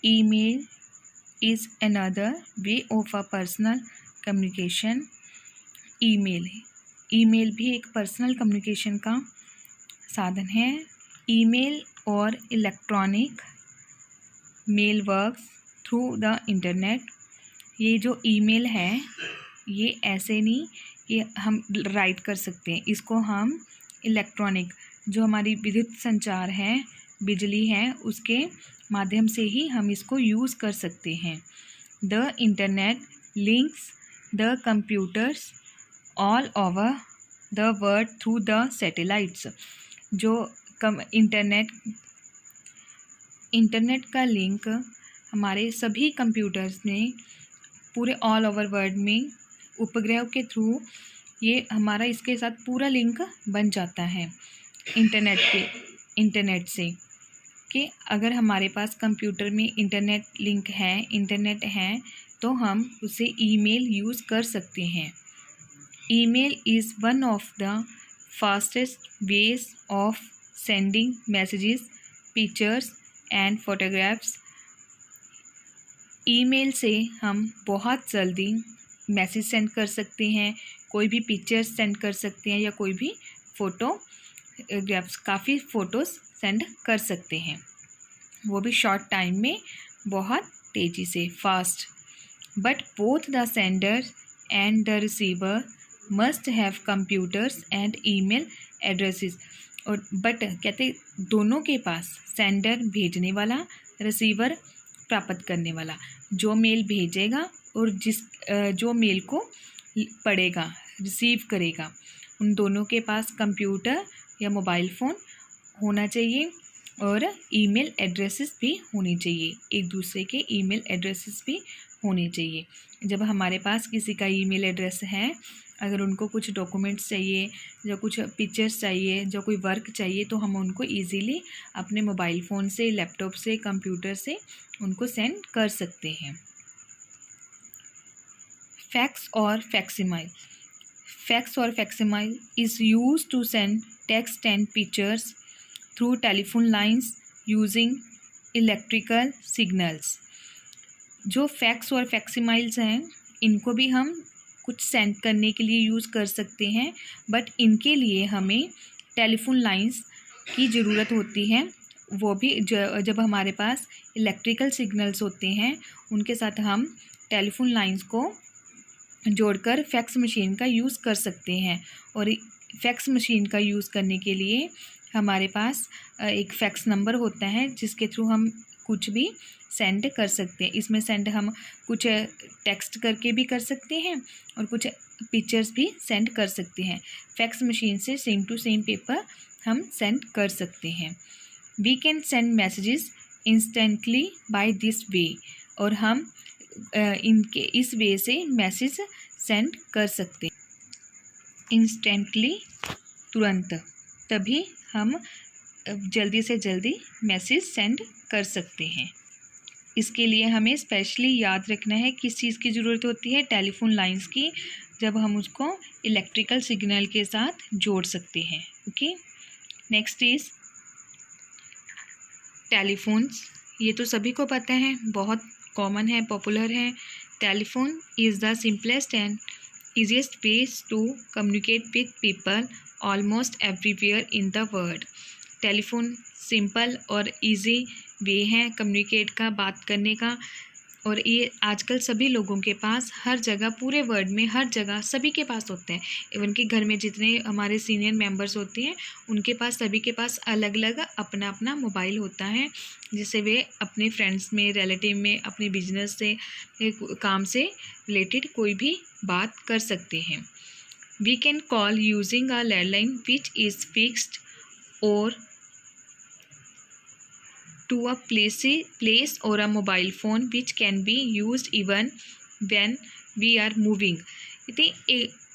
Email is another way of a personal communication. Email भी एक personal communication का साधन है। ईमेल और electronic mail works through the internet. ये जो ईमेल है ये ऐसे नहीं, ये हम राइट कर सकते हैं, इसको हम इलेक्ट्रॉनिक जो हमारी विद्युत संचार है, बिजली है, उसके माध्यम से ही हम इसको यूज़ कर सकते हैं। The internet links the computers all over the world through the satellites. जो इंटरनेट का लिंक हमारे सभी कंप्यूटर्स में पूरे ऑल ओवर वर्ल्ड में उपग्रह के थ्रू ये हमारा इसके साथ पूरा लिंक बन जाता है इंटरनेट से। कि अगर हमारे पास कंप्यूटर में इंटरनेट है तो हम उसे ईमेल यूज़ कर सकते हैं। Email is one of the fastest ways of sending messages, pictures and photographs. Email से हम बहुत जल्दी मैसेज सेंड कर सकते हैं, कोई भी पिक्चर्स सेंड कर सकते हैं या कोई भी फोटोग्राफ्स, काफ़ी फ़ोटोज़ सेंड कर सकते हैं, वो भी शॉर्ट टाइम में, बहुत तेज़ी से, fast. But both the sender and the receiver must have computers and email addresses. और बट कहते दोनों के पास, सेंडर भेजने वाला, रिसीवर प्राप्त करने वाला, जो मेल भेजेगा और जो मेल को पढ़ेगा, रिसीव करेगा, उन दोनों के पास कंप्यूटर या मोबाइल फ़ोन होना चाहिए और ईमेल एड्रेसेस भी होनी चाहिए, एक दूसरे के ईमेल एड्रेसेस भी होने चाहिए। जब हमारे पास किसी का ईमेल एड्रेस है, अगर उनको कुछ डॉक्यूमेंट्स चाहिए या कुछ पिक्चर्स चाहिए, जो कोई वर्क चाहिए, तो हम उनको इजीली अपने मोबाइल फ़ोन से, लैपटॉप से, कंप्यूटर से उनको सेंड कर सकते हैं। फैक्स और फैक्सिमाइल। फैक्स और facsimile is use to send text and pictures through telephone lines using electrical signals. जो फैक्स और फैक्सिमाइल्स हैं, इनको भी हम कुछ सेंड करने के लिए यूज़ कर सकते हैं, बट इनके लिए हमें टेलीफोन लाइंस की ज़रूरत होती है। वो भी जब हमारे पास इलेक्ट्रिकल सिग्नल्स होते हैं, उनके साथ हम टेलीफोन लाइंस को जोड़कर फैक्स मशीन का यूज़ कर सकते हैं। और फैक्स मशीन का यूज़ करने के लिए हमारे पास एक फैक्स नंबर होता है, जिसके थ्रू हम कुछ भी सेंड कर सकते हैं। इसमें सेंड हम कुछ टेक्स्ट करके भी कर सकते हैं और कुछ पिक्चर्स भी सेंड कर सकते हैं। फैक्स मशीन से सेम टू सेम पेपर हम सेंड कर सकते हैं। We can send messages instantly by this way. और हम इनके इस वे से मैसेज सेंड कर सकते हैं इंस्टेंटली, तुरंत, तभी हम जल्दी से जल्दी मैसेज सेंड कर सकते हैं। इसके लिए हमें स्पेशली याद रखना है किस चीज़ की ज़रूरत होती है, टेलीफोन लाइंस की, जब हम उसको इलेक्ट्रिकल सिग्नल के साथ जोड़ सकते हैं। Okay, next is telephones. ये तो सभी को पता है, बहुत कॉमन है, पॉपुलर है। Telephone is the simplest and easiest ways to communicate with people almost everywhere in the world. Telephone simple और इजी वे है कम्युनिकेट का, बात करने का, और ये आजकल सभी लोगों के पास, हर जगह, पूरे वर्ल्ड में हर जगह सभी के पास होते हैं। इवन कि घर में जितने हमारे सीनियर मेंबर्स होते हैं, उनके पास, सभी के पास अलग अलग अपना अपना मोबाइल होता है, जिससे वे अपने फ्रेंड्स में, रिलेटिव में, अपने बिजनेस से, काम से रिलेटेड कोई भी बात कर सकते हैं। We can call using a landline which is fixed और to a place or a mobile phone which can be used even when we are moving।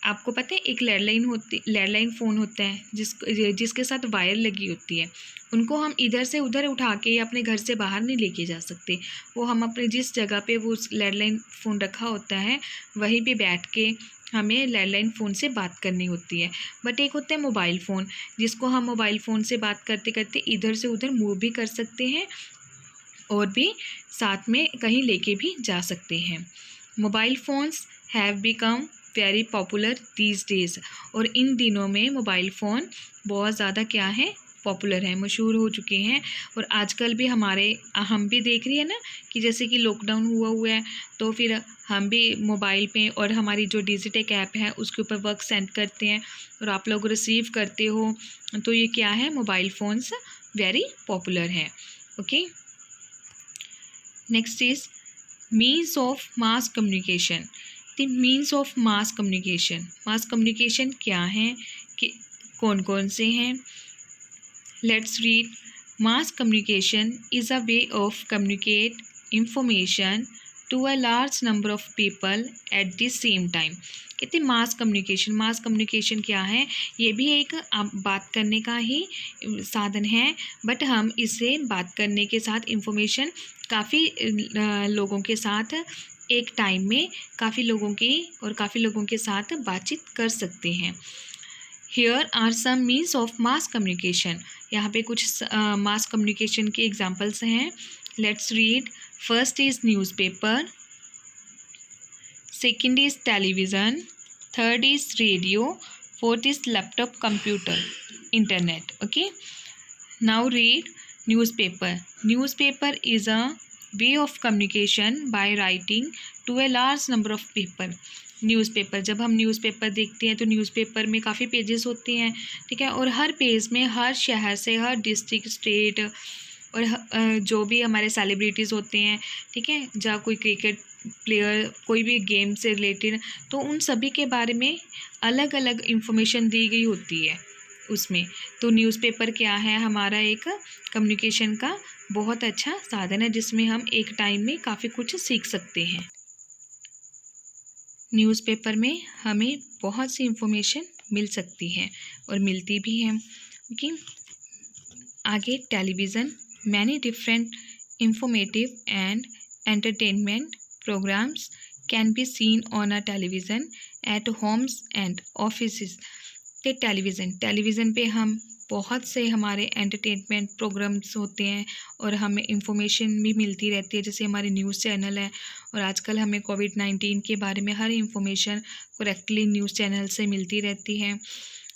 आपको पता है एक लैंडलाइन फ़ोन होता है जिसके साथ वायर लगी होती है। उनको हम इधर से उधर उठा के अपने घर से बाहर नहीं लेके जा सकते। वो हम अपने जिस जगह पे वो लैंडलाइन फ़ोन रखा होता है, वहीं पे बैठ के हमें लैंडलाइन फ़ोन से बात करनी होती है। बट एक होता है मोबाइल फ़ोन, जिसको हम मोबाइल फ़ोन से बात करते करते इधर से उधर मूव भी कर सकते हैं और भी साथ में कहीं लेके भी जा सकते हैं। Mobile phones have become very popular these days, और इन दिनों में मोबाइल फ़ोन बहुत ज़्यादा क्या है, पॉपुलर है, मशहूर हो चुके हैं। और आजकल भी हम भी देख रही है ना कि जैसे कि लॉकडाउन हुआ है, तो फिर हम भी मोबाइल पे और हमारी जो डिजिटेक ऐप है उसके ऊपर वर्क सेंड करते हैं और आप लोग रिसीव करते हो। तो ये क्या है, मोबाइल फ़ोन्स वेरी पॉपुलर है। Okay, next is means of mass communication. The means of mass communication क्या है, कि कौन कौन से हैं। Let's read. Mass communication is a way of communicate information to a large number of people at the same time. कहते हैं मास communication क्या है, ये भी एक बात करने का ही साधन है, बट हम इसे बात करने के साथ इंफॉर्मेशन काफ़ी लोगों के साथ एक टाइम में काफ़ी लोगों के साथ बातचीत कर सकते हैं। Here are some means of mass communication. यहाँ पे कुछ मास कम्युनिकेशन के एग्जाम्पल्स हैं। Let's read. First is newspaper, second is television, third is radio, fourth is laptop, computer, internet. Okay, now read newspaper. Newspaper is a way of communication by writing to a large number of people. Newspaper, जब हम newspaper देखते हैं तो newspaper में काफ़ी pages होते हैं, ठीक है, और हर पेज में हर शहर से, हर डिस्ट्रिक्ट, स्टेट और जो भी हमारे सेलिब्रिटीज़ होते हैं, ठीक है, जहाँ कोई क्रिकेट प्लेयर, कोई भी गेम से रिलेटेड, तो उन सभी के बारे में अलग अलग इंफॉर्मेशन दी गई होती है उसमें। तो न्यूज़पेपर क्या है, हमारा एक कम्युनिकेशन का बहुत अच्छा साधन है जिसमें हम एक टाइम में काफ़ी कुछ सीख सकते हैं। न्यूज़पेपर में हमें बहुत सी इंफॉर्मेशन मिल सकती है और मिलती भी है। ओके, आगे television. Many different informative and entertainment programmes can be seen on a television at homes and offices. ते टेलीविज़न पे हम बहुत से हमारे एंटरटेनमेंट प्रोग्राम्स होते हैं और हमें इंफॉर्मेशन भी मिलती रहती है, जैसे हमारे न्यूज़ चैनल है, और आजकल हमें कोविड-19 के बारे में हर इंफॉर्मेशन करेक्टली न्यूज़ चैनल से मिलती रहती है।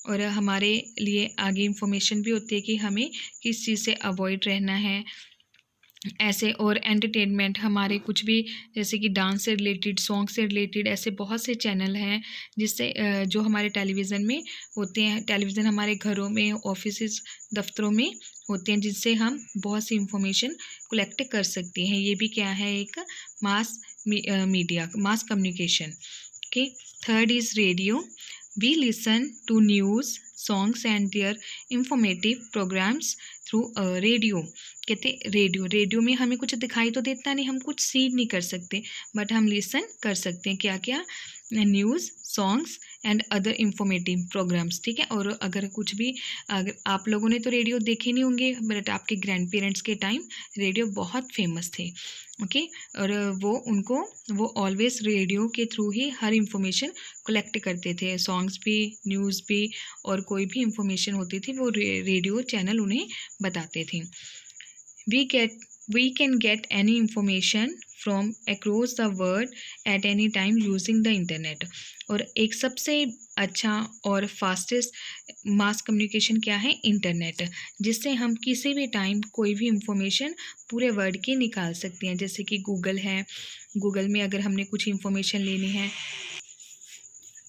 और हमारे लिए आगे इंफॉर्मेशन भी होती है कि हमें किस चीज़ से अवॉइड रहना है ऐसे। और एंटरटेनमेंट हमारे कुछ भी, जैसे कि डांस से रिलेटेड, सॉन्ग से रिलेटेड, ऐसे बहुत से चैनल हैं जिससे जो हमारे टेलीविज़न में होते हैं। टेलीविज़न हमारे घरों में, ऑफिसेस, दफ्तरों में होते हैं, जिससे हम बहुत सी इंफॉर्मेशन कलेक्ट कर सकते हैं। ये भी क्या है, एक mass media, mass communication. Okay, third is radio. We listen to news, songs and their informative programmes through radio. कहते रेडियो में हमें कुछ दिखाई तो देता नहीं, हम कुछ सीड नहीं कर सकते, बट हम लिसन कर सकते हैं क्या क्या, news, songs and other informative programmes, ठीक है। और अगर आप लोगों ने तो रेडियो देखे नहीं होंगे, बट आपके ग्रैंड पेरेंट्स के टाइम रेडियो बहुत फेमस थे। ओके, और वो ऑलवेज रेडियो के थ्रू ही हर इंफॉर्मेशन कलेक्ट करते थे, सॉन्ग्स भी, न्यूज़ भी, और कोई भी इंफॉर्मेशन होती थी वो रेडियो चैनल उन्हें बताते थे। We can get any information from across the world at any time using the internet। और एक सबसे अच्छा और फास्टेस्ट मास कम्युनिकेशन क्या है, इंटरनेट, जिससे हम किसी भी टाइम कोई भी इंफॉर्मेशन पूरे वर्ल्ड की निकाल सकते हैं। जैसे कि गूगल है, गूगल में अगर हमने कुछ इंफॉर्मेशन लेनी है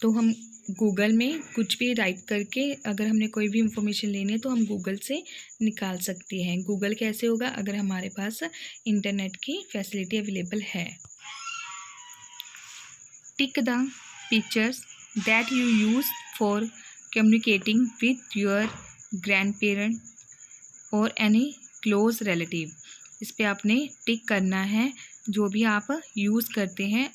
तो हम गूगल में कुछ भी राइट करके, अगर हमने कोई भी इंफॉर्मेशन लेनी है तो हम गूगल से निकाल सकते हैं। गूगल कैसे होगा, अगर हमारे पास इंटरनेट की फैसिलिटी अवेलेबल है। Tick the pictures that you use for communicating with your grand parent और एनी क्लोज रिलेटिव। इस पर आपने टिक करना है जो भी आप यूज़ करते हैं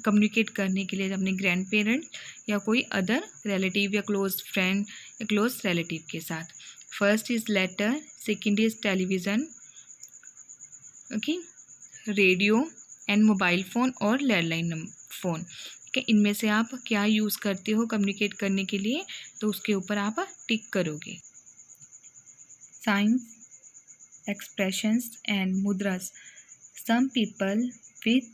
कम्युनिकेट करने के लिए अपने ग्रैंड पेरेंट या कोई अदर रिलेटिव या क्लोज फ्रेंड या क्लोज रिलेटिव के साथ। First is letter, second is television, okay, radio and mobile phone और लैंडलाइन फ़ोन। ठीक है, इनमें से आप क्या यूज़ करते हो कम्युनिकेट करने के लिए, तो उसके ऊपर आप टिक करोगे। Science, expressions and मुद्रास। Some people with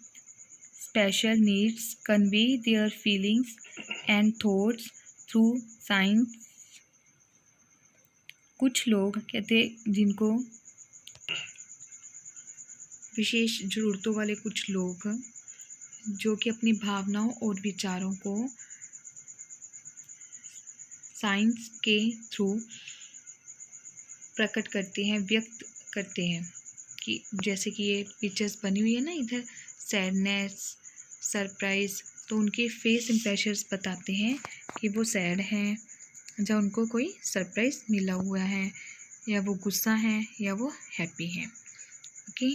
special needs convey their feelings and thoughts through signs. कुछ लोग कहते जिनको विशेष ज़रूरतों वाले कुछ लोग जो कि अपनी भावनाओं और विचारों को साइंस के थ्रू प्रकट करते हैं, व्यक्त करते हैं। कि जैसे कि ये पिक्चर्स बनी हुई है ना इधर, सैडनेस, सरप्राइज़, तो उनके फेस इंप्रेशंस बताते हैं कि वो सैड हैं या उनको कोई सरप्राइज़ मिला हुआ है, या वो गुस्सा हैं या वो हैप्पी हैं। Okay,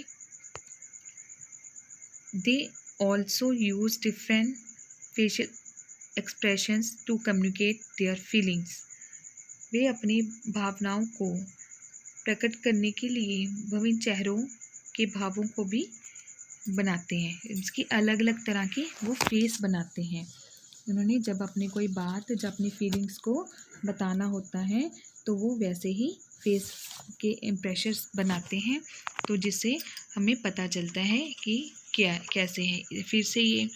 they also use different facial expressions to communicate their feelings. वे अपनी भावनाओं को प्रकट करने के लिए विभिन्न चेहरों के भावों को भी बनाते हैं। इसकी अलग अलग तरह के वो फेस बनाते हैं। उन्होंने जब अपनी कोई बात, जब अपनी फीलिंग्स को बताना होता है तो वो वैसे ही फेस के इम्प्रेशंस बनाते हैं, तो जिससे हमें पता चलता है कि क्या कैसे है। फिर से ये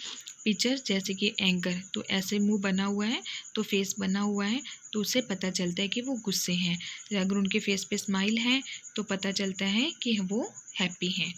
पिक्चर जैसे कि एंगर, तो ऐसे मुंह बना हुआ है, तो फेस बना हुआ है, तो उससे पता चलता है कि वो गुस्से हैं। अगर उनके फेस पे स्माइल है तो पता चलता है कि वो हैप्पी हैं।